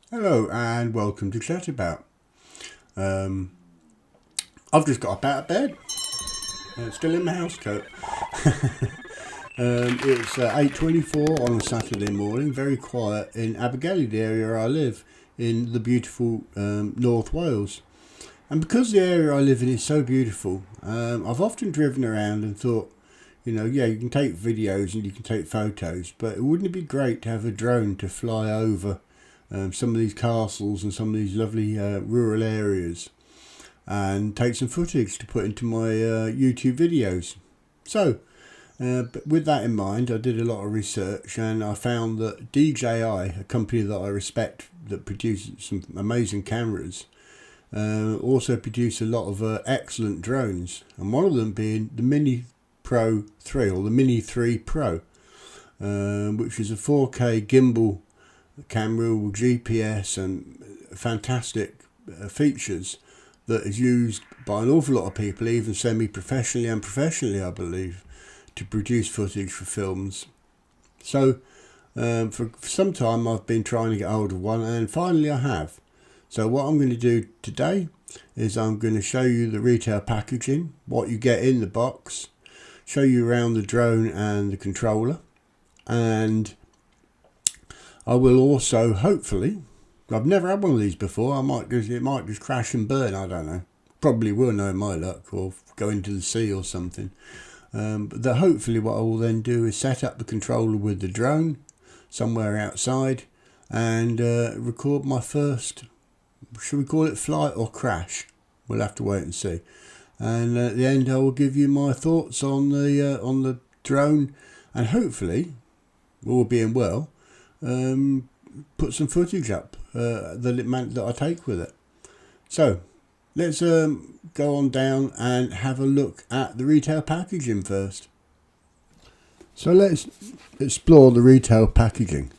Hello and welcome to Chat About. I've just got up out of bed. Still in my house coat. It's 8:24 on a Saturday morning. Very quiet in Abergele, the area I live in, the beautiful North Wales. And because the area I live in is so beautiful, I've often driven around and thought, yeah, you can take videos and you can take photos, but wouldn't it be great to have a drone to fly over some of these castles and some of these lovely rural areas and take some footage to put into my YouTube videos. So, but with that in mind, I did a lot of research and I found that DJI, a company that I respect that produces some amazing cameras, also produce a lot of excellent drones, and one of them being the Mini Pro 3 or the Mini 3 Pro, which is a 4K gimbal camera with GPS and fantastic features that is used by an awful lot of people, even semi-professionally and professionally, I believe, to produce footage for films. So for some time I've been trying to get hold of one, and finally I have. So what I'm going to do today is I'm going to show you the retail packaging, what you get in the box, show you around the drone and the controller, and I will also, hopefully, I've never had one of these before, it might just crash and burn, I don't know. Probably will, knowing my luck, or go into the sea or something. But hopefully what I will then do is set up the controller with the drone somewhere outside and record my first, should we call it flight or crash? We'll have to wait and see. And at the end I will give you my thoughts on the drone, and hopefully, all being well, put some footage up that I take with it. So let's go on down and have a look at the retail packaging first. So let's explore the retail packaging.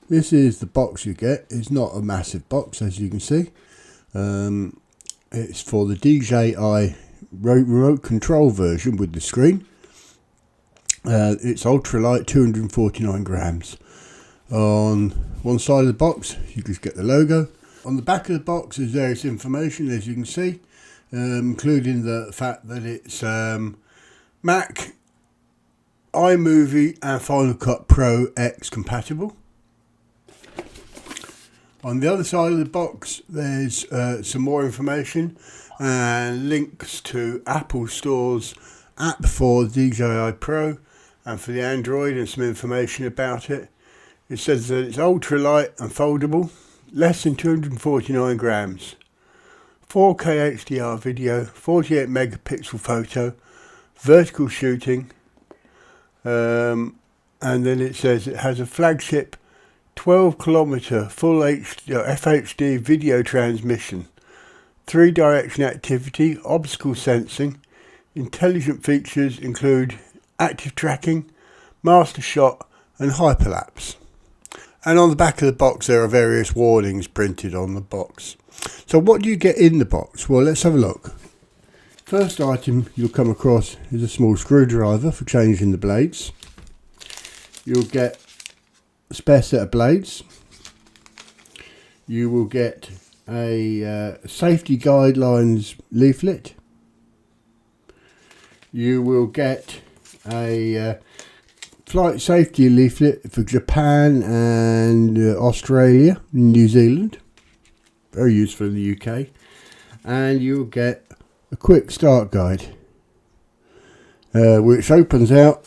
This is the box you get. It's not a massive box, as you can see. It's for the DJI remote control version with the screen. It's ultralight, 249 grams. On one side of the box you just get the logo. On the back of the box there's various information, as you can see, including the fact that it's Mac, iMovie and Final Cut Pro X compatible. On the other side of the box there's some more information and links to Apple Store's app for DJI Pro and for the Android, and some information about it. It says that it's ultralight and foldable, less than 249 grams, 4K HDR video, 48 megapixel photo, vertical shooting, and then it says it has a flagship 12-kilometer full FHD video transmission, 3-direction activity, obstacle sensing. Intelligent features include active tracking, master shot and hyperlapse. And on the back of the box there are various warnings printed on the box. So what do you get in the box? Well, let's have a look. First item you'll come across is a small screwdriver for changing the blades. You'll get a spare set of blades. You will get a safety guidelines leaflet. You will get a flight safety leaflet for Japan and Australia, New Zealand. Very useful in the UK. And you'll get a quick start guide, which opens out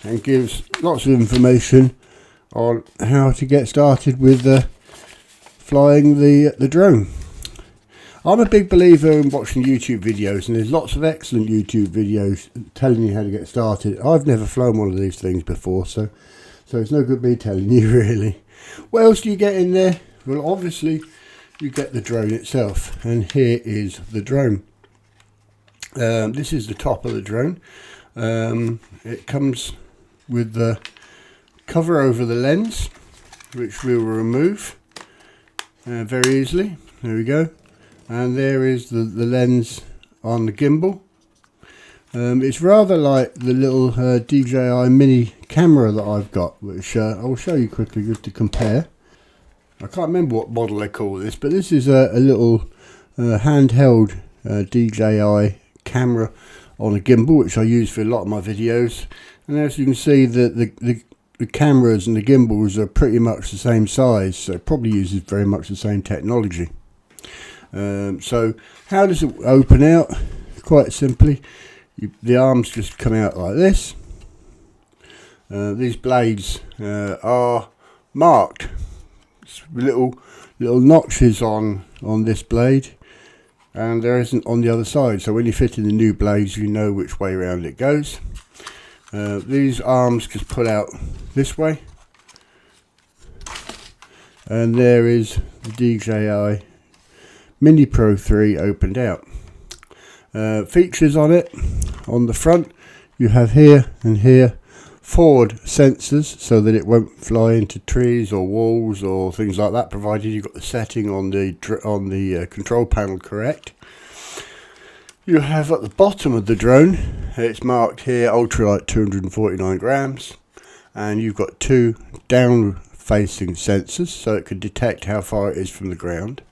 and gives lots of information on how to get started with flying the drone. I'm a big believer in watching YouTube videos, and there's lots of excellent YouTube videos telling you how to get started. I've never flown one of these things before, so it's no good me telling you, really. What else do you get in there? Well, obviously you get the drone itself, and here is the drone. This is the top of the drone. It comes with the cover over the lens, which we will remove very easily. There we go. And there is the lens on the gimbal. It's rather like the little DJI mini camera that I've got, which I'll show you quickly just to compare. I can't remember what model they call this, but this is a little handheld DJI camera on a gimbal, which I use for a lot of my videos. And as you can see, the cameras and the gimbals are pretty much the same size, so it probably uses very much the same technology. So how does it open out? Quite simply, the arms just come out like this. These blades are marked. Little notches on this blade, and there isn't on the other side, so when you fit in the new blades you know which way around it goes. These arms just pull out this way, and there is the DJI Mini Pro 3 opened out. Features on it: on the front you have here and here forward sensors so that it won't fly into trees or walls or things like that, provided you've got the setting on the control panel correct. You have at the bottom of the drone, it's marked here ultralight 249 grams, and you've got two down facing sensors so it can detect how far it is from the ground.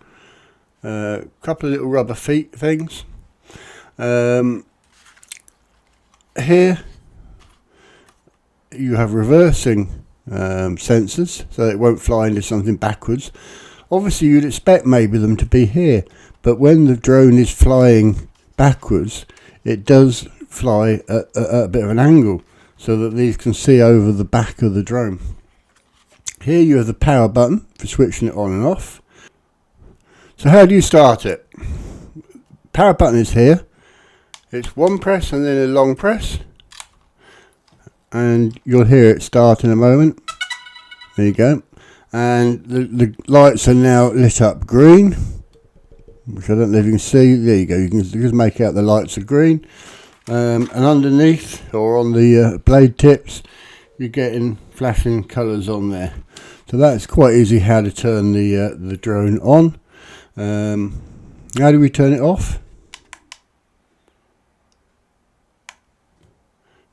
A couple of little rubber feet things. Here you have reversing sensors so it won't fly into something backwards. Obviously you'd expect maybe them to be here, but when the drone is flying backwards it does fly at a bit of an angle so that these can see over the back of the drone. Here you have the power button for switching it on and off. So how do you start it? Power button is here. It's one press and then a long press, and you'll hear it start in a moment. There you go. And the lights are now lit up green, which I don't know if you can see. There you go. You can just make out the lights are green. And underneath, or on the blade tips, you're getting flashing colours on there. So that's quite easy how to turn the drone on. How do we turn it off?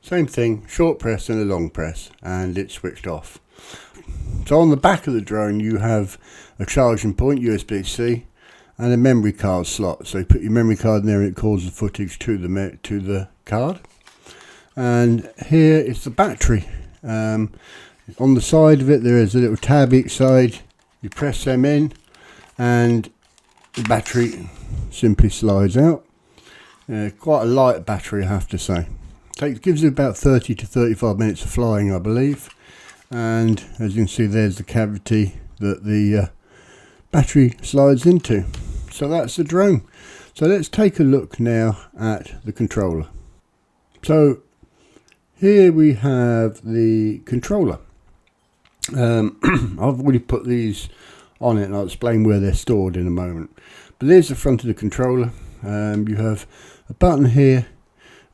Same thing, short press and a long press, and it's switched off. So on the back of the drone you have a charging point, USB-C, and a memory card slot. So you put your memory card in there and it calls the footage to the card. And here is the battery. On the side of it there is a little tab each side. You press them in and the battery simply slides out. Quite a light battery, I have to say. Gives you about 30 to 35 minutes of flying, I believe. And as you can see, there's the cavity that the battery slides into. So that's the drone. So let's take a look now at the controller. So here we have the controller. I've already put these on it and I'll explain where they're stored in a moment. But there's the front of the controller. You have a button here,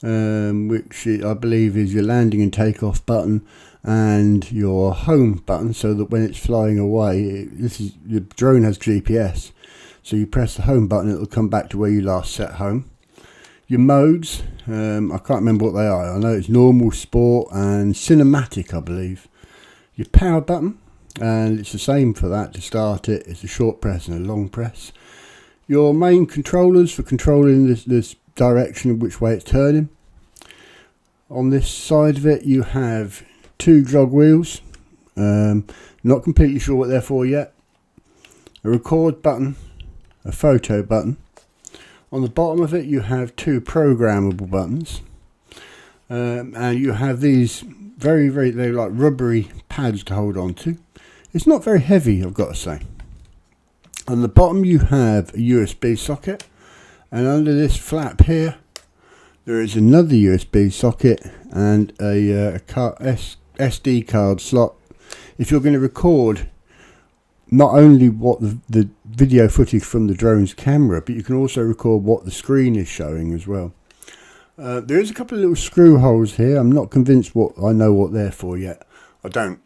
which I believe is your landing and takeoff button, and your home button, so that when it's flying away, the drone has GPS, so you press the home button, it'll come back to where you last set home. Your modes, I can't remember what they are. I know it's normal, sport and cinematic, I believe. Your power button, and it's the same for that. To start it, it's a short press and a long press. Your main controllers for controlling this direction of which way it's turning. On this side of it you have two jog wheels, not completely sure what they're for yet, a record button, a photo button. On the bottom of it you have two programmable buttons, and you have these they're like rubbery pads to hold on to. It's not very heavy, I've got to say. On the bottom you have a USB socket, and under this flap here there is another USB socket and a SD card slot. If you're going to record not only what the video footage from the drone's camera, but you can also record what the screen is showing as well. There is a couple of little screw holes here. I'm not convinced I know what they're for yet. I don't.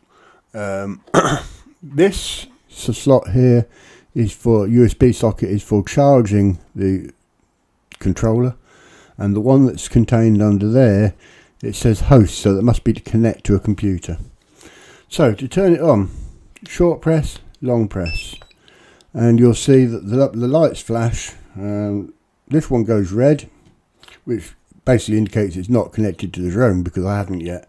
This slot here is for USB socket, is for charging the controller, and the one that's contained under there, it says host, so that must be to connect to a computer. So to turn it on, short press, long press, and you'll see that the lights flash. This one goes red, which basically indicates it's not connected to the drone because I haven't yet.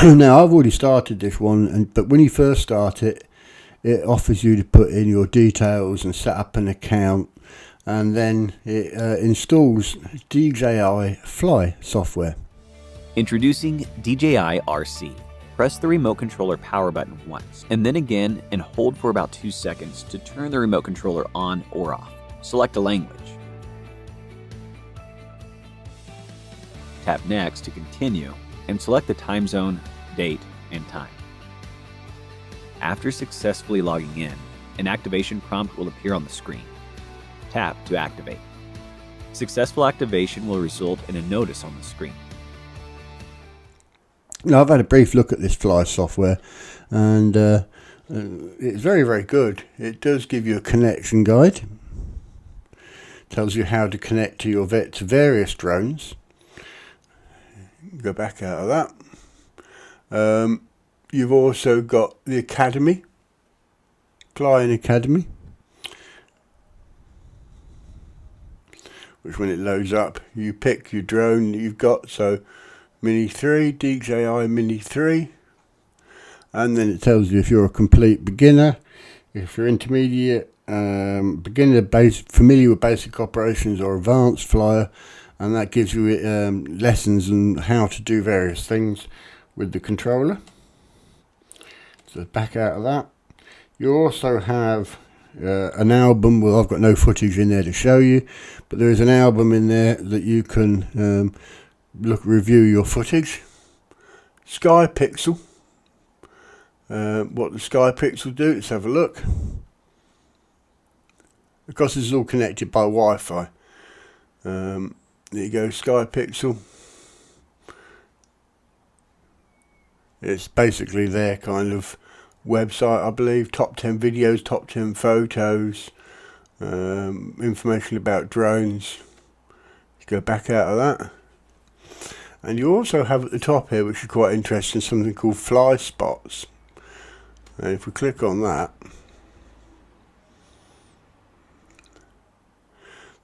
Now I've already started this one, but when you first start it, it offers you to put in your details and set up an account, and then it installs DJI Fly software. Introducing DJI RC. Press the remote controller power button once, and then again and hold for about 2 seconds to turn the remote controller on or off. Select a language. Tap Next to continue, and select the time zone, date, and time. After successfully logging in, an activation prompt will appear on the screen. Tap to activate. Successful activation will result in a notice on the screen. Now I've had a brief look at this Fly software, and it's very, very good. It does give you a connection guide. Tells you how to connect to your to various drones. Go back out of that. You've also got the Academy, Flying Academy, which when it loads up, you pick your drone that you've got. So Mini 3, DJI Mini 3, and then it tells you if you're a complete beginner, if you're intermediate, beginner, familiar with basic operations, or advanced flyer, and that gives you lessons on how to do various things with the controller. So back out of that, you also have an album. Well, I've got no footage in there to show you, but there is an album in there that you can review your footage. Sky Pixel. What the Sky Pixel do, let's have a look. Because this is all connected by Wi-Fi. There you go, Sky Pixel. It's basically their kind of website, I believe. Top 10 videos, top 10 photos, information about drones. Let's go back out of that. And you also have at the top here, which is quite interesting, something called Fly Spots. And if we click on that,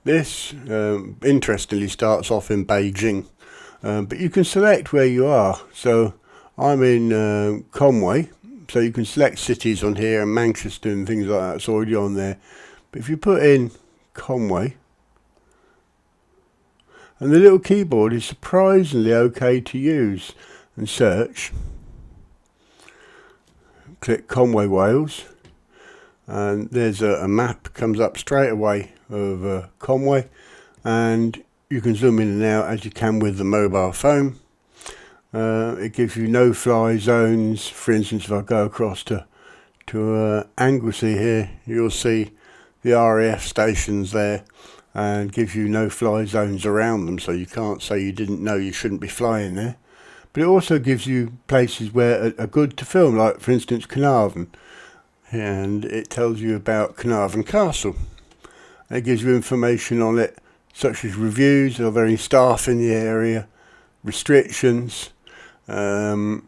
this interestingly starts off in Beijing, but you can select where you are. So I'm in Conway, so you can select cities on here, and Manchester and things like that. It's already on there. But if you put in Conway, and the little keyboard is surprisingly okay to use, and search, click Conway, Wales, and there's a map comes up straight away of Conway, and you can zoom in and out as you can with the mobile phone. It gives you no-fly zones. For instance, if I go across to Anglesey here, you'll see the RAF stations there, and gives you no-fly zones around them, so you can't say you didn't know you shouldn't be flying there. But it also gives you places where are good to film, like for instance Carnarvon, and it tells you about Carnarvon Castle. And it gives you information on it, such as reviews, are there any staff in the area, restrictions, altitudes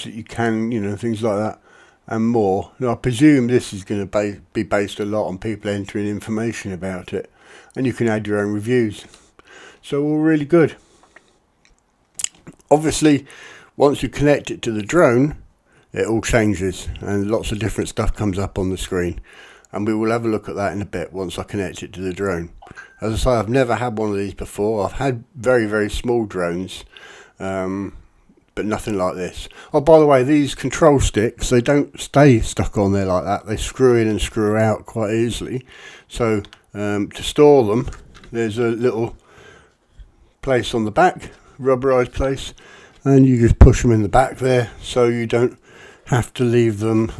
that you can, things like that, and more. Now, I presume this is going to be based a lot on people entering information about it, and you can add your own reviews. So all really good. Obviously, once you connect it to the drone, it all changes and lots of different stuff comes up on the screen, and we will have a look at that in a bit once I connect it to the drone. As I say, I've never had one of these before. I've had very, very small drones, but nothing like this. Oh, by the way, these control sticks, they don't stay stuck on there like that. They screw in and screw out quite easily. So to store them, there's a little place on the back, rubberized place, and you just push them in the back there, so you don't have to leave them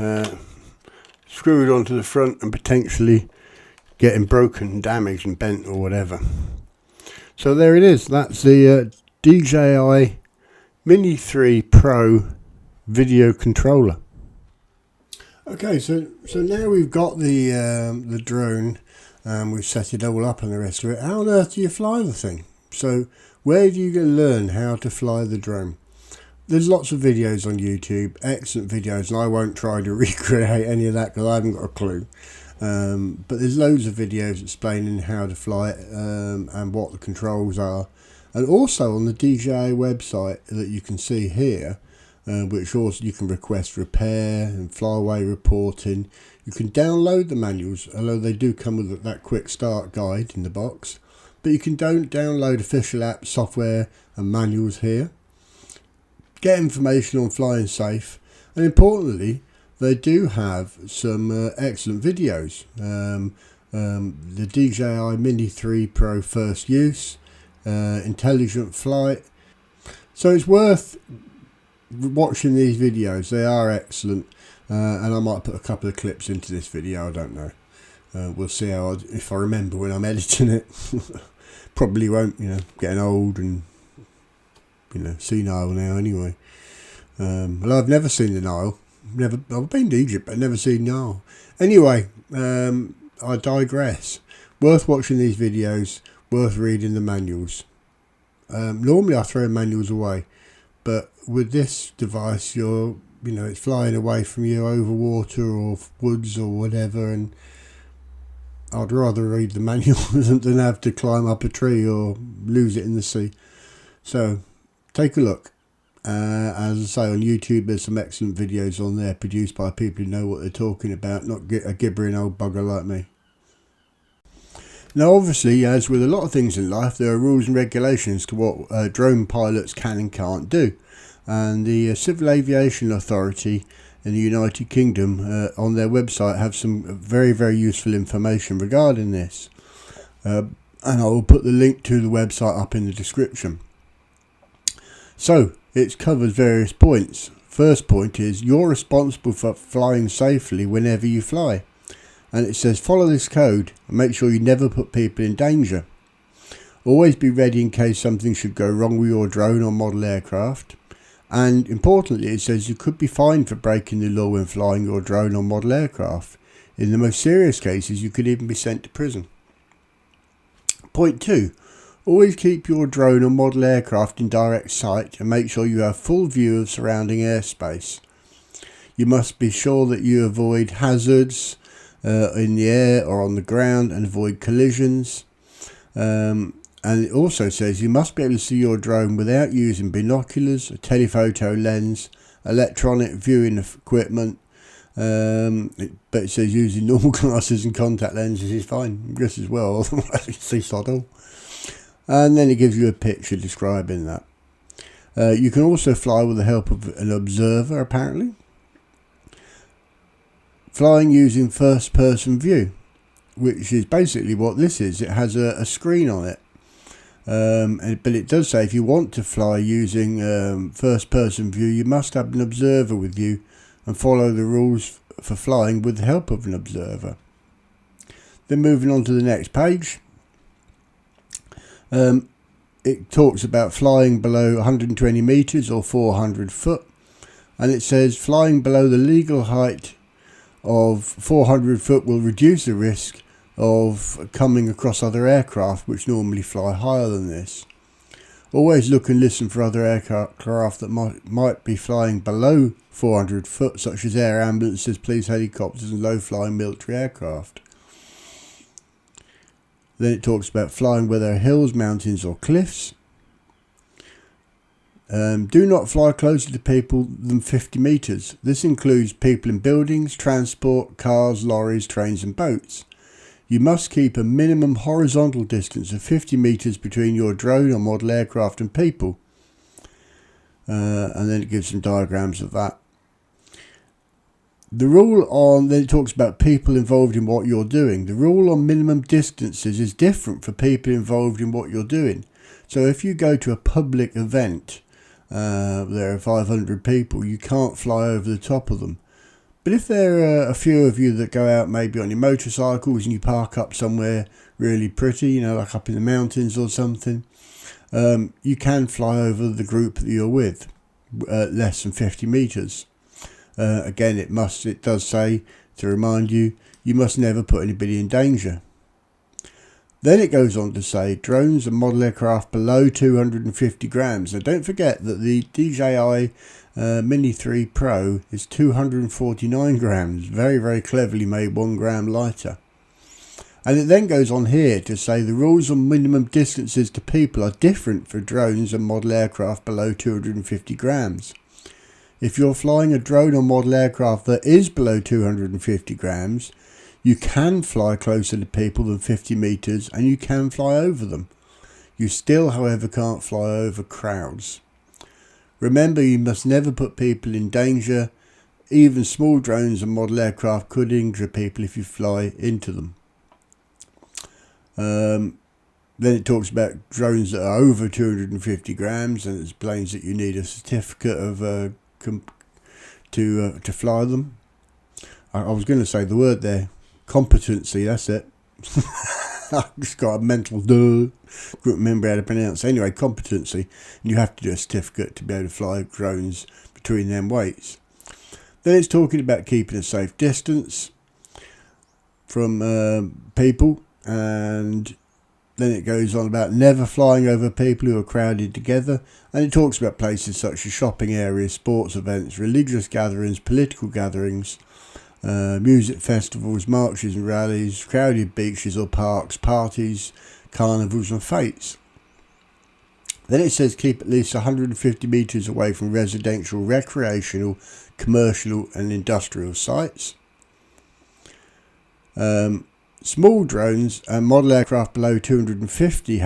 screwed onto the front and potentially getting broken, damaged and bent or whatever. So there it is. That's the DJI Mini 3 Pro video controller. Okay, so now we've got the drone, and we've set it all up and the rest of it. How on earth do you fly the thing? So where do you learn how to fly the drone? There's lots of videos on YouTube, excellent videos, and I won't try to recreate any of that because I haven't got a clue. But there's loads of videos explaining how to fly it and what the controls are. And also on the DJI website that you can see here, which also you can request repair and flyaway reporting. You can download the manuals, although they do come with that quick start guide in the box. But you can download official apps, software and manuals here. Get information on flying safe, and importantly, they do have some excellent videos. The DJI Mini 3 Pro First Use, Intelligent Flight. So it's worth watching these videos. They are excellent, and I might put a couple of clips into this video. I don't know. We'll see if I remember when I'm editing it. Probably won't, getting old and senile now anyway. Well, I've never seen the Nile. I've been to Egypt, but never seen Nile. Anyway, I digress. Worth watching these videos. Worth reading the manuals. Normally I throw manuals away, but with this device, it's flying away from you over water or woods or whatever, and I'd rather read the manual than have to climb up a tree or lose it in the sea. So take a look. As I say, on YouTube there's some excellent videos on there produced by people who know what they're talking about, not a gibbering old bugger like me. Now obviously, as with a lot of things in life, there are rules and regulations to what drone pilots can and can't do. And the Civil Aviation Authority in the United Kingdom on their website have some very, very useful information regarding this. And I will put the link to the website up in the description. So it's covered various points. First point is you're responsible for flying safely whenever you fly. And it says follow this code and make sure you never put people in danger. Always be ready in case something should go wrong with your drone or model aircraft. And importantly, it says you could be fined for breaking the law when flying your drone or model aircraft. In the most serious cases, you could even be sent to prison. Point 2. Always keep your drone or model aircraft in direct sight and make sure you have full view of surrounding airspace. You must be sure that you avoid hazards in the air or on the ground and avoid collisions. And it also says you must be able to see your drone without using binoculars, a telephoto lens, electronic viewing equipment. But it says using normal glasses and contact lenses is fine, just as well, otherwise you can see sod all. And then it gives you a picture describing that. You can also fly with the help of an observer, apparently. Flying using first person view, which is basically what this is. It has a screen on it. But it does say if you want to fly using first person view, you must have an observer with you and follow the rules for flying with the help of an observer. Then moving on to the next page, it talks about flying below 120 meters or 400 foot, and it says flying below the legal height of 400 foot will reduce the risk of coming across other aircraft which normally fly higher than this. Always look and listen for other aircraft that might be flying below 400 foot, such as air ambulances, police helicopters and low-flying military aircraft. Then it talks about flying where there are hills, mountains or cliffs. Do not fly closer to people than 50 meters. This includes people in buildings, transport, cars, lorries, trains and boats. You must keep a minimum horizontal distance of 50 meters between your drone or model aircraft and people. And then it gives some diagrams of that. Then it talks about people involved in what you're doing. The rule on minimum distances is different for people involved in what you're doing. So if you go to a public event, there are 500 people, you can't fly over the top of them. But if there are a few of you that go out maybe on your motorcycles and you park up somewhere really pretty, like up in the mountains or something, you can fly over the group that you're with, less than 50 meters. Again, it does say, to remind you, you must never put anybody in danger. Then it goes on to say drones and model aircraft below 250 grams. Now don't forget that the DJI Mini 3 Pro is 249 grams. Very, very cleverly made, 1 gram lighter. And it then goes on here to say the rules on minimum distances to people are different for drones and model aircraft below 250 grams. If you're flying a drone or model aircraft that is below 250 grams, you can fly closer to people than 50 meters and you can fly over them. You still, however, can't fly over crowds. Remember, you must never put people in danger. Even small drones and model aircraft could injure people if you fly into them. Then it talks about drones that are over 250 grams and it explains that you need a certificate of to fly them. I was going to say the word there. Competency, that's it. I just got a mental couldn't remember how to pronounce it. Anyway, competency. And you have to do a certificate to be able to fly drones between them weights. Then it's talking about keeping a safe distance from people, and then it goes on about never flying over people who are crowded together, and it talks about places such as shopping areas, sports events, religious gatherings, political gatherings, music festivals, marches and rallies, crowded beaches or parks, parties, carnivals and fetes. Then it says keep at least 150 metres away from residential, recreational, commercial and industrial sites. Small drones and model aircraft below 250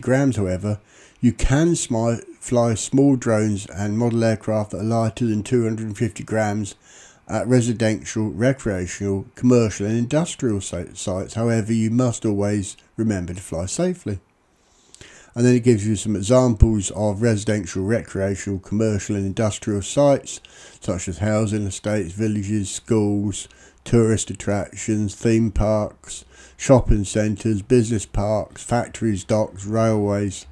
grams, however, you can fly small drones and model aircraft that are lighter than 250 grams at residential, recreational, commercial and industrial sites. However, you must always remember to fly safely. And then it gives you some examples of residential, recreational, commercial and industrial sites, such as housing estates, villages, schools, tourist attractions, theme parks, shopping centres, business parks, factories, docks, railways.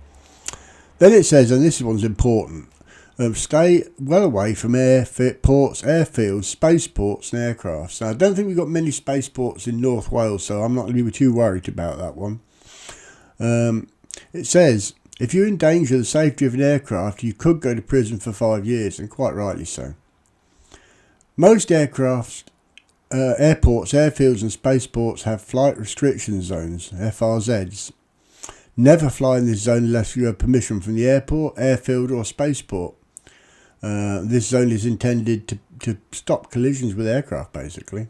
Then it says, and this one's important, stay well away from airports, airfields, spaceports and aircrafts. Now, I don't think we've got many spaceports in North Wales, so I'm not going to be too worried about that one. It says, if you endanger the safety of an aircraft, you could go to prison for 5 years, and quite rightly so. Most airports, airfields and spaceports have flight restriction zones, FRZs. Never fly in this zone unless you have permission from the airport, airfield or spaceport. This zone is intended to stop collisions with aircraft, basically.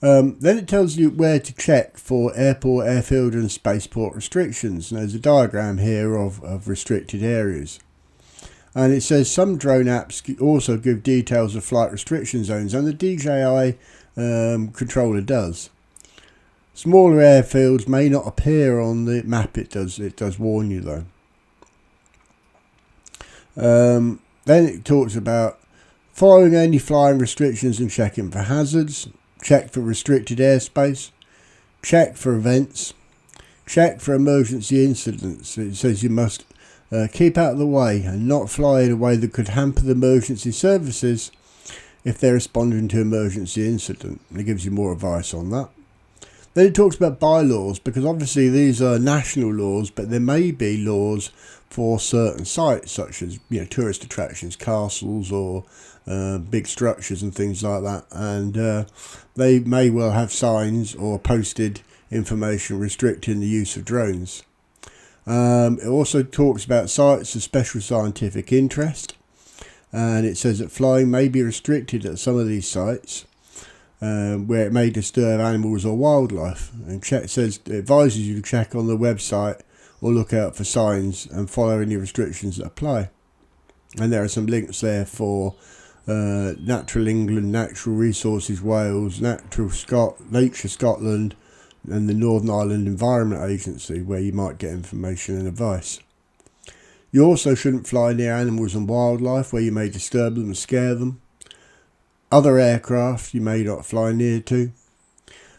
Then it tells you where to check for airport, airfield and spaceport restrictions. And there's a diagram here of restricted areas. And it says some drone apps also give details of flight restriction zones, and the DJI controller does. Smaller airfields may not appear on the map. It does warn you though. Then it talks about following any flying restrictions and checking for hazards, check for restricted airspace, check for events, check for emergency incidents. It says you must keep out of the way and not fly in a way that could hamper the emergency services if they're responding to emergency incident. And it gives you more advice on that. Then it talks about bylaws, because obviously these are national laws, but there may be laws for certain sites, such as tourist attractions, castles or big structures and things like that, and they may well have signs or posted information restricting the use of drones. It also talks about sites of special scientific interest, and it says that flying may be restricted at some of these sites where it may disturb animals or wildlife, and it advises you to check on the website or look out for signs and follow any restrictions that apply. And there are some links there for Natural England, Natural Resources Wales, Nature Scotland and the Northern Ireland Environment Agency, where you might get information and advice. You also shouldn't fly near animals and wildlife where you may disturb them and scare them. Other aircraft you may not fly near to.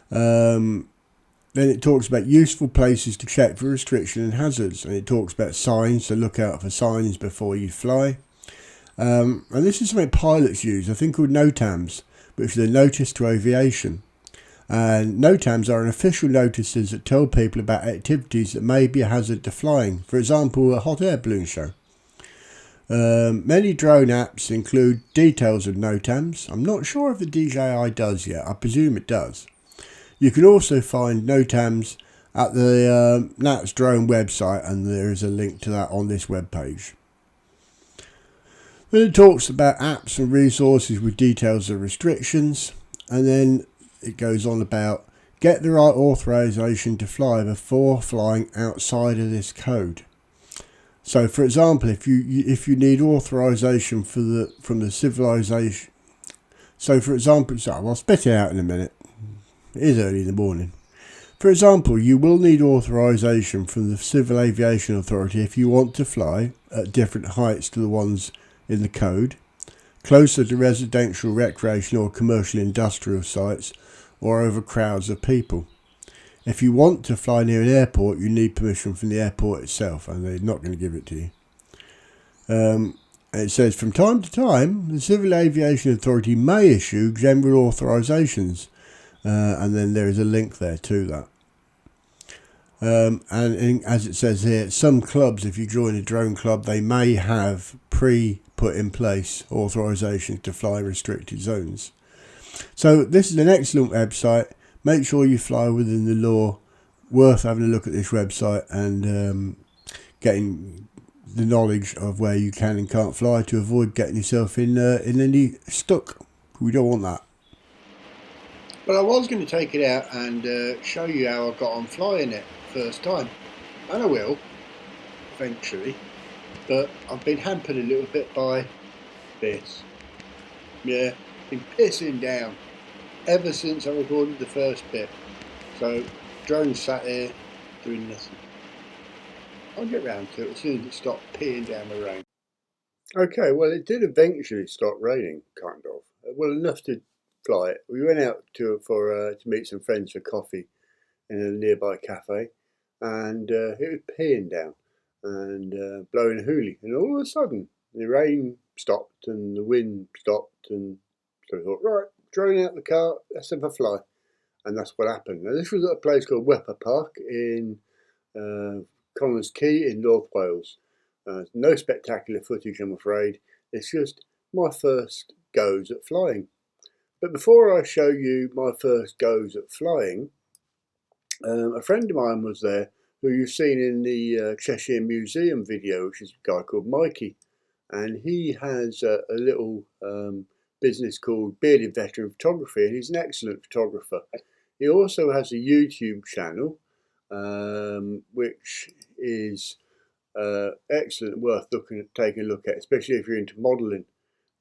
Then it talks about useful places to check for restriction and hazards, and it talks about signs, so look out for signs before you fly. And this is something pilots use, I think called NOTAMs, which is a Notice to Aviation. And NOTAMs are official notices that tell people about activities that may be a hazard to flying. For example, a hot air balloon show. Many drone apps include details of NOTAMs. I'm not sure if the DJI does yet. I presume it does. You can also find NOTAMs at the Nats drone website, and there is a link to that on this webpage. Then it talks about apps and resources with details of restrictions, and then it goes on about get the right authorization to fly before flying outside of this code. So, for example, if you need authorization from the civilization, so for example, I'll spit it out in a minute. It is early in the morning. For example, you will need authorization from the Civil Aviation Authority if you want to fly at different heights to the ones in the code, closer to residential, recreational or commercial industrial sites, or over crowds of people. If you want to fly near an airport, you need permission from the airport itself, and they're not going to give it to you. It says, from time to time, the Civil Aviation Authority may issue general authorizations, and then there is a link there to that. As it says here, some clubs, if you join a drone club, they may have put in place authorizations to fly restricted zones. So this is an excellent website. Make sure you fly within the law. Worth having a look at this website and getting the knowledge of where you can and can't fly to avoid getting yourself in any stuck. We don't want that. But I was going to take it out and show you how I got on flying it first time, and I will eventually, but I've been hampered a little bit by this. Yeah, been pissing down ever since I recorded the first bit. So drone sat here doing nothing. I'll get round to it as soon as it stopped peeing down the rain. Okay, well it did eventually stop raining, kind of. Well, enough to fly it. We went out to meet some friends for coffee in a nearby cafe, and it was peeing down and blowing a hoolie, and all of a sudden the rain stopped and the wind stopped, and so we thought, right, drone out the car, let's have a fly, and that's what happened. Now this was at a place called Wepper Park in Connors Quay in North Wales. No spectacular footage, I'm afraid. It's just my first goes at flying. But before I show you my first goes at flying, a friend of mine was there who you've seen in the Cheshire Museum video, which is a guy called Mikey. And he has a little business called Bearded Veteran Photography, and he's an excellent photographer. He also has a YouTube channel, which is excellent, worth taking a look at, especially if you're into modelling.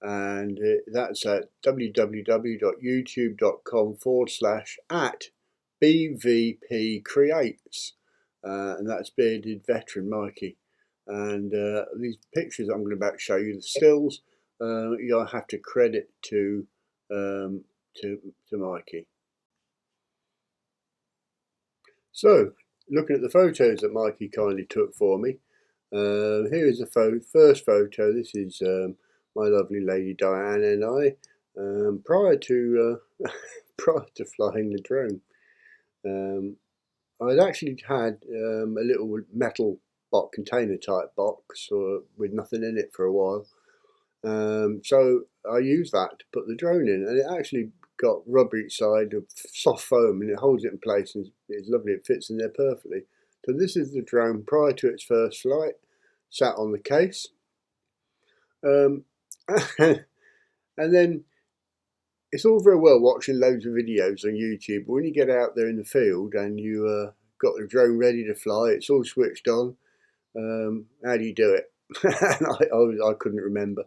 And that's at www.youtube.com/@BVP and that's Bearded Veteran Mikey. And these pictures I'm going to show you, the stills, you'll have to credit to Mikey. So, looking at the photos that Mikey kindly took for me, here is the first photo. This is my lovely lady Diane and I prior to flying the drone. I'd actually had a little metal container type box with nothing in it for a while, so I used that to put the drone in, and it actually got rubber each side of soft foam, and it holds it in place, and it's lovely. It fits in there perfectly. So this is the drone prior to its first flight, sat on the case. And then it's all very well watching loads of videos on YouTube, but when you get out there in the field and you got the drone ready to fly, it's all switched on. How do you do it? And I couldn't remember,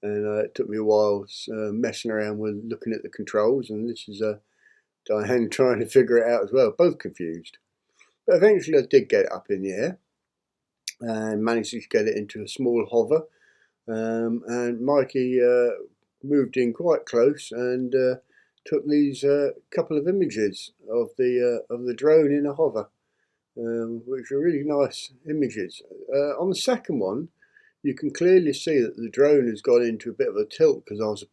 and it took me a while messing around with looking at the controls, and this is Diane trying to figure it out as well, both confused. But eventually I did get it up in the air and managed to get it into a small hover. And Mikey moved in quite close and took these couple of images of the drone in a hover, which are really nice images. On the second one, you can clearly see that the drone has gone into a bit of a tilt because I was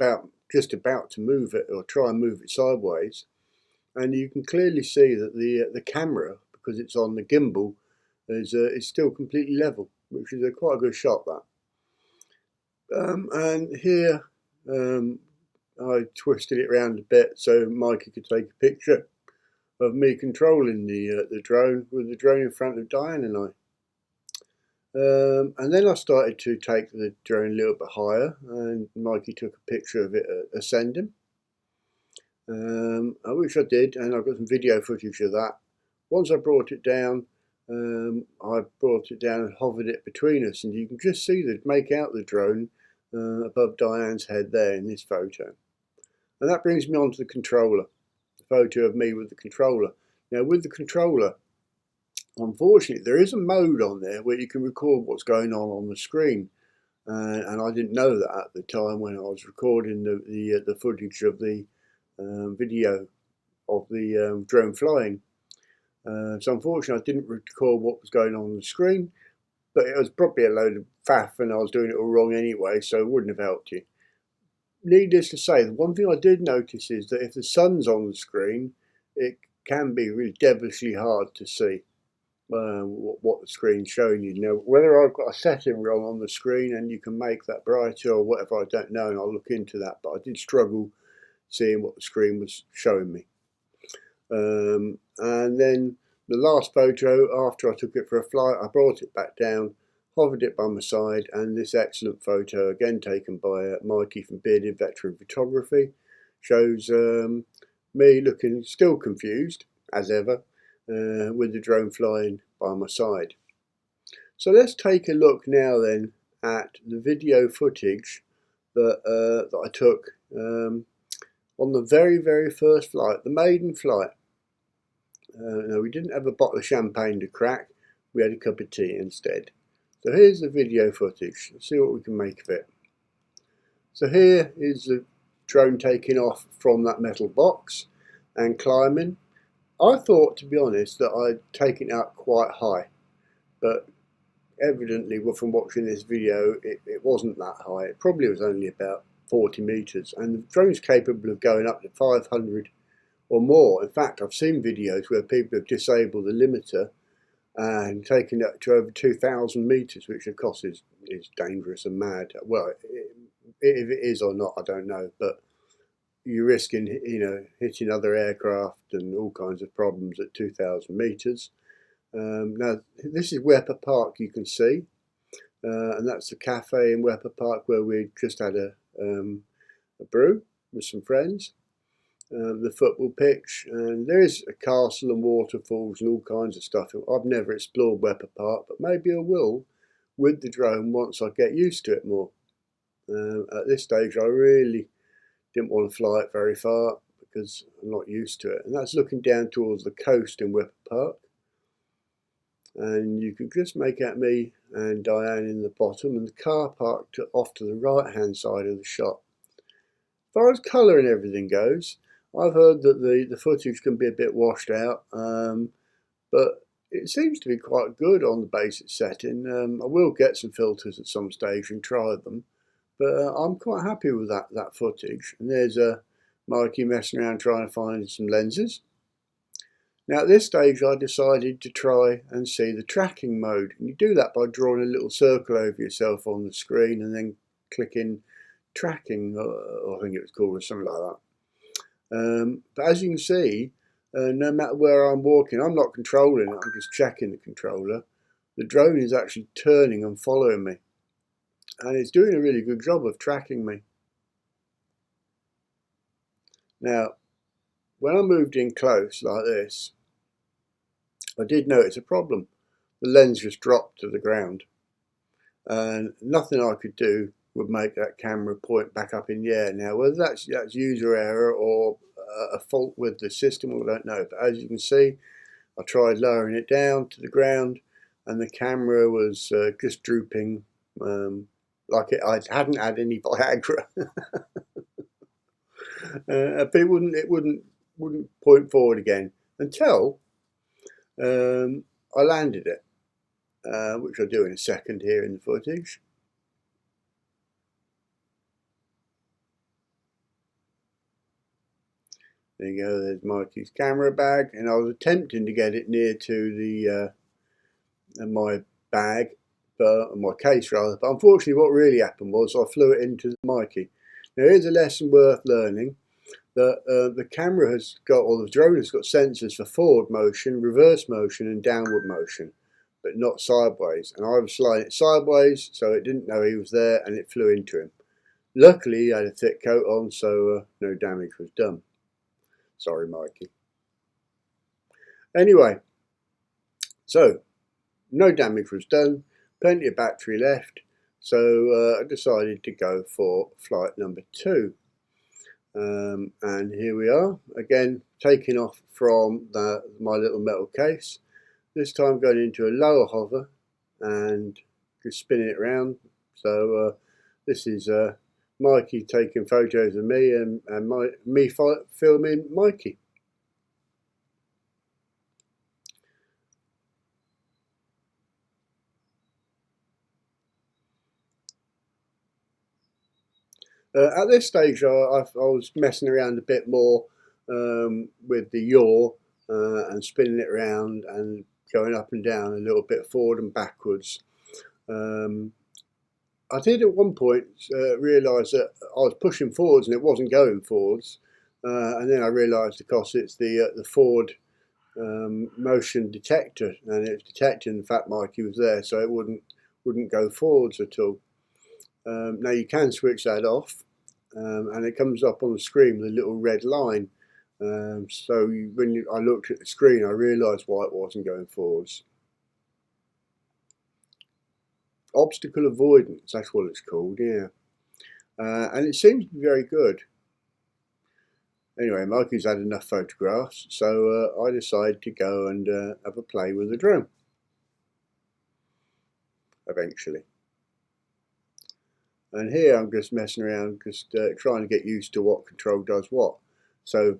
just about to move it or try and move it sideways, and you can clearly see that the camera, because it's on the gimbal, is still completely level, which is quite a good shot, that. And here I twisted it around a bit so Mikey could take a picture of me controlling the drone with the drone in front of Diane and I. And then I started to take the drone a little bit higher, and Mikey took a picture of it ascending, which I did, and I've got some video footage of that. Once I brought it down, I brought it down and hovered it between us, and you can just see make out the drone above Diane's head there in this photo. And that brings me on to the controller, the photo of me with the controller. Now with the controller, unfortunately, there is a mode on there where you can record what's going on the screen, and I didn't know that at the time when I was recording the footage of the video of the drone flying. So unfortunately, I didn't record what was going on the screen, but it was probably a load of faff, and I was doing it all wrong anyway, so it wouldn't have helped you. Needless to say, the one thing I did notice is that if the sun's on the screen, it can be really devilishly hard to see what the screen's showing you. Now, whether I've got a setting wrong on the screen and you can make that brighter or whatever, I don't know, and I'll look into that, but I did struggle seeing what the screen was showing me. And then the last photo, after I took it for a flight, I brought it back down, hovered it by my side, and this excellent photo, again taken by Mikey from Bearded Veteran Photography, shows me looking still confused, as ever, with the drone flying by my side. So let's take a look now then at the video footage that I took on the very first flight, the maiden flight. No, we didn't have a bottle of champagne to crack, we had a cup of tea instead. So here's the video footage, let's see what we can make of it. So here is the drone taking off from that metal box and climbing. I thought, to be honest, that I'd taken it up quite high, but evidently from watching this video it wasn't that high. It probably was only about 40 meters, and the drone's capable of going up to 500 or more. In fact, I've seen videos where people have disabled the limiter and taken it to over 2,000 meters, which of course is dangerous and mad. Well, if it is or not, I don't know, but you're risking, hitting other aircraft and all kinds of problems at 2,000 meters. Now, this is Wepper Park, you can see, and that's the cafe in Wepper Park where we just had a brew with some friends. The football pitch, and there is a castle and waterfalls and all kinds of stuff. I've never explored Wepper Park, but maybe I will with the drone once I get used to it more. At this stage, I really didn't want to fly it very far because I'm not used to it. And that's looking down towards the coast in Wepper Park. And you can just make out me and Diane in the bottom, and the car parked off to the right hand side of the shot. As far as colour and everything goes, I've heard that the footage can be a bit washed out, but it seems to be quite good on the basic setting. I will get some filters at some stage and try them, but I'm quite happy with that footage. And there's Mikey messing around trying to find some lenses. Now at this stage I decided to try and see the tracking mode, and you do that by drawing a little circle over yourself on the screen and then clicking tracking, I think it was called, or something like that. But as you can see, no matter where I'm walking, I'm not controlling it, I'm just checking the controller. The drone is actually turning and following me, and it's doing a really good job of tracking me. Now, when I moved in close like this, I did notice a problem. The lens just dropped to the ground, and nothing I could do would make that camera point back up in the air. Now, whether that's user error or a fault with the system, I don't know. But as you can see, I tried lowering it down to the ground, and the camera was just drooping, like I hadn't had any Viagra. But it wouldn't point forward again until I landed it, which I'll do in a second here in the footage. There you go, there's Mikey's camera bag, and I was attempting to get it near to the my bag, my case rather, but unfortunately what really happened was I flew it into Mikey. Now here's a lesson worth learning, that the camera has got, or the drone has got sensors for forward motion, reverse motion and downward motion, but not sideways, and I was flying it sideways so it didn't know he was there and it flew into him. Luckily he had a thick coat on, so no damage was done. Sorry Mikey. Anyway, so no damage was done, plenty of battery left, so I decided to go for flight number 2. And here we are, again taking off from my little metal case, this time going into a lower hover and just spinning it around. So this is Mikey taking photos of me and me filming Mikey. At this stage I was messing around a bit more with the yaw and spinning it around and going up and down a little bit, forward and backwards. I did at one point realise that I was pushing forwards and it wasn't going forwards, and then I realised because it's the forward motion detector, and it's detecting the fact Mikey was there, so it wouldn't go forwards at all. Now you can switch that off, and it comes up on the screen with a little red line. So when I looked at the screen, I realised why it wasn't going forwards. Obstacle avoidance, that's what it's called, yeah. And it seems to be very good. Anyway, Mikey's had enough photographs, so I decided to go and have a play with the drone. Eventually. And here I'm just messing around, just trying to get used to what control does what. So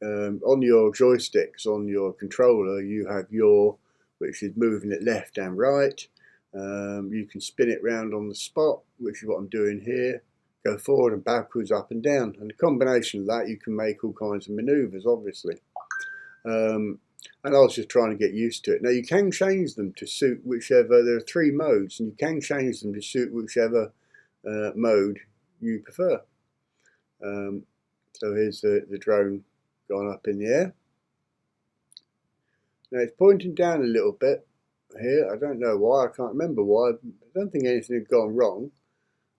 on your joysticks, on your controller, you have yaw, which is moving it left and right. You can spin it round on the spot, which is what I'm doing here. Go forward and backwards, up and down. And the combination of that, you can make all kinds of manoeuvres, obviously. And I was just trying to get used to it. Now you can change them to suit whichever, there are 3 modes, and you can change them to suit whichever mode you prefer. So here's the drone gone up in the air. Now it's pointing down a little bit here. I don't know why, I can't remember why. I don't think anything had gone wrong.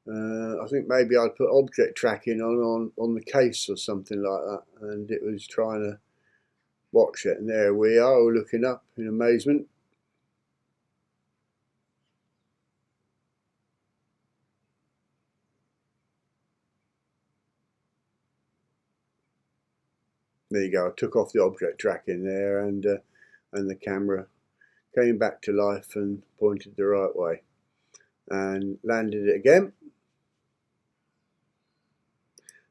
I think maybe I'd put object tracking on the case or something like that, and it was trying to watch it, and there we are, all looking up in amazement. There you go, I took off the object tracking there, and the camera came back to life and pointed the right way, and landed it again.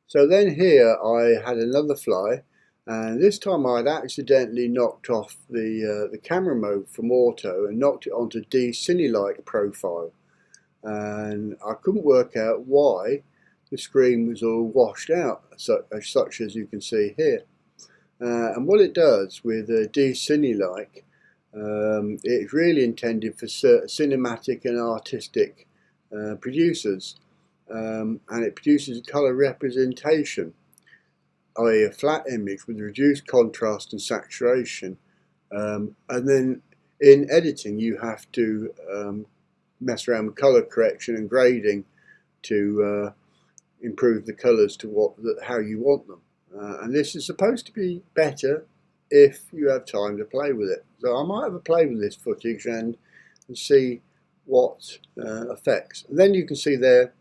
So then here I had another fly, and this time I'd accidentally knocked off the camera mode from auto and knocked it onto DJI profile, and I couldn't work out why the screen was all washed out, such as you can see here. And what it does with DJI, it's really intended for cinematic and artistic producers, and it produces a colour representation, i.e. a flat image with reduced contrast and saturation, and then in editing you have to mess around with colour correction and grading to improve the colours to how you want them. And this is supposed to be better if you have time to play with it. So I might have a play with this footage and see what effects. And then you can see there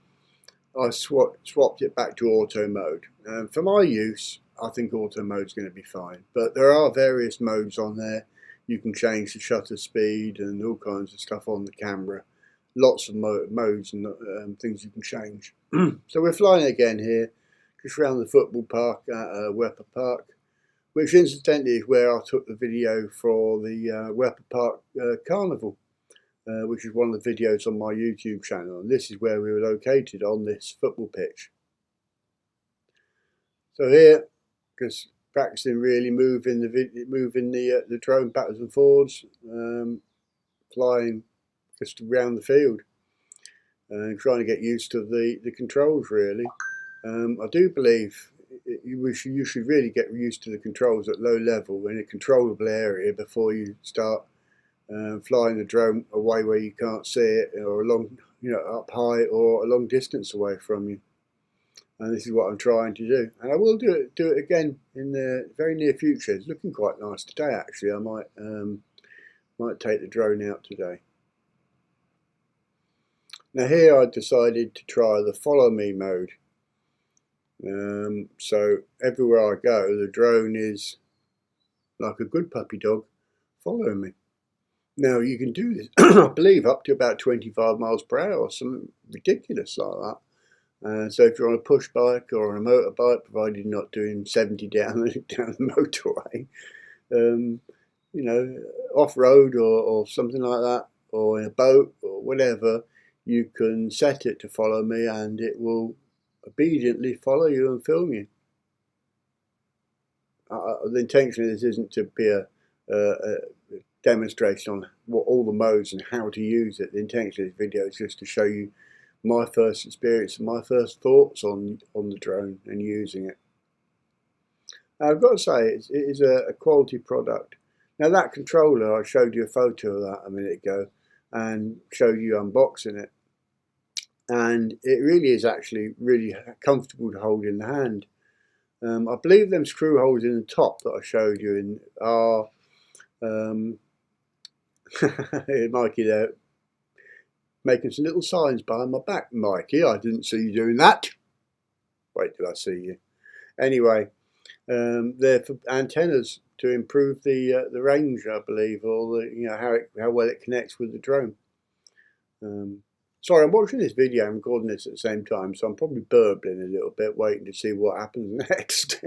I swapped it back to auto mode. For my use, I think auto mode is going to be fine. But there are various modes on there. You can change the shutter speed and all kinds of stuff on the camera. Lots of modes and things you can change. So we're flying again here, just around the football park at Wepper Park, which incidentally is where I took the video for the Wepper Park Carnival, which is one of the videos on my YouTube channel, and this is where we were located, on this football pitch. So here, just practicing really moving the drone backwards and forwards, flying just around the field, and trying to get used to the controls really. I do believe you should really get used to the controls at low level in a controllable area before you start flying the drone away where you can't see it, or along, up high or a long distance away from you. And this is what I'm trying to do, and I will do it again in the very near future. It's looking quite nice today, actually. I might take the drone out today. Now here I decided to try the follow me mode. So everywhere I go, the drone is like a good puppy dog following me. Now you can do this, I believe, up to about 25 miles per hour or something ridiculous like that. So if you're on a push bike or on a motorbike, provided you're not doing 70 down the motorway, off-road or something like that, or in a boat or whatever, you can set it to follow me and it will obediently follow you and film you. The intention of this isn't to be a demonstration on what all the modes and how to use it. The intention of this video is just to show you my first experience and my first thoughts on the drone and using it. I've got to say, it is a quality product. Now that controller, I showed you a photo of that a minute ago and showed you unboxing it, and it really is actually really comfortable to hold in the hand. I believe them screw holes in the top that I showed you in are Mikey there making some little signs behind my back. Mikey, I didn't see you doing that. Wait till I see you. Anyway, they're for antennas to improve the range, I believe, or how well it connects with the drone. Sorry, I'm watching this video and recording this at the same time, so I'm probably burbling a little bit, waiting to see what happens next.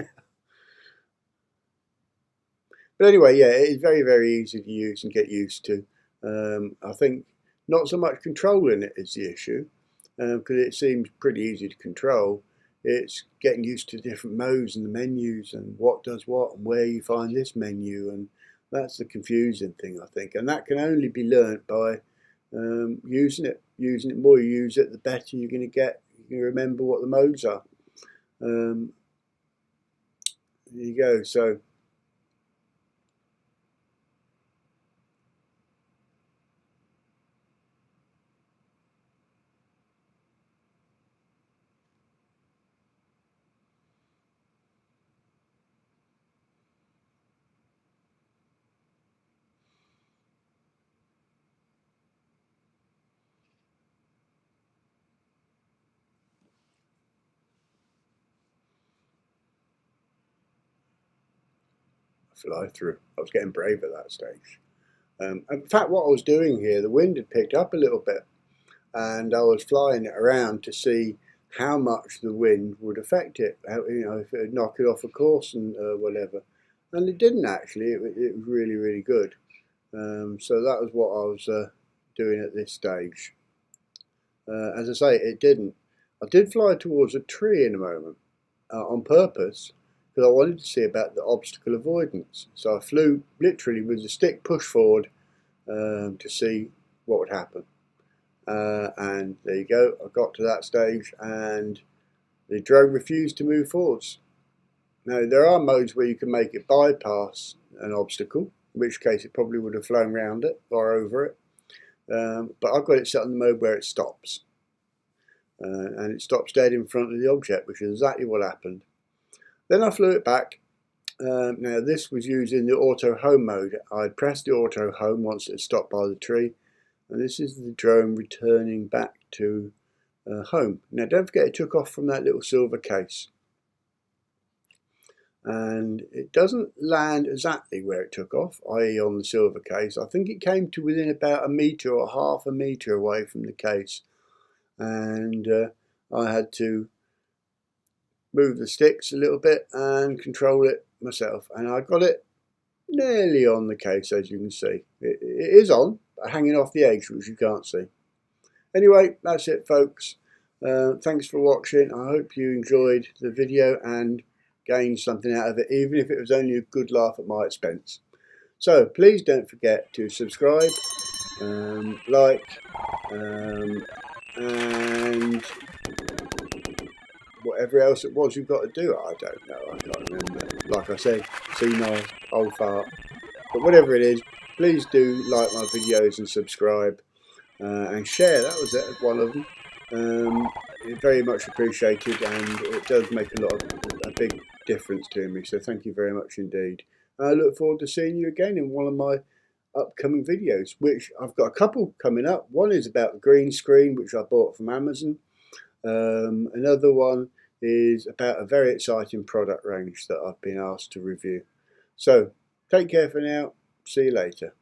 But anyway, yeah, it is very, very easy to use and get used to. I think not so much controlling it is the issue, because it seems pretty easy to control. It's getting used to different modes and the menus and what does what and where you find this menu, and that's the confusing thing, I think. And that can only be learnt by using it. The more you use it, the better you're going to get. You can remember what the modes are. There you go. So fly through. I was getting brave at that stage. In fact, what I was doing here, the wind had picked up a little bit, and I was flying it around to see how much the wind would affect it. If it would knock it off a course and whatever. And it didn't actually. It was really, really good. So that was what I was doing at this stage. As I say, it didn't. I did fly towards a tree in a moment on purpose, because I wanted to see about the obstacle avoidance. So I flew literally with the stick pushed forward to see what would happen. And there you go, I got to that stage and the drone refused to move forwards. Now there are modes where you can make it bypass an obstacle, in which case it probably would have flown around it or over it. But I've got it set on the mode where it stops. And it stops dead in front of the object, which is exactly what happened. Then I flew it back. Now this was using the auto home mode. I'd pressed the auto home once it stopped by the tree, and this is the drone returning back to home. Now don't forget, it took off from that little silver case, and it doesn't land exactly where it took off, i.e. on the silver case. I think it came to within about a metre or half a metre away from the case, and I had to move the sticks a little bit and control it myself, and I got it nearly on the case, as you can see. It is on, but hanging off the edge, which you can't see. Anyway, that's it, folks. Thanks for watching. I hope you enjoyed the video, and gained something out of it, even if it was only a good laugh at my expense. So please don't forget to subscribe, like, and whatever else it was you've got to do. I don't know, I can't remember. Like I said, see my old fart. But whatever it is, please do like my videos and subscribe, and share. That was it, one of them. Very much appreciated, and it does make a big difference to me. So thank you very much indeed. I look forward to seeing you again in one of my upcoming videos, which I've got a couple coming up. One is about the green screen, which I bought from Amazon. Another one is about a very exciting product range that I've been asked to review. So take care for now. See you later.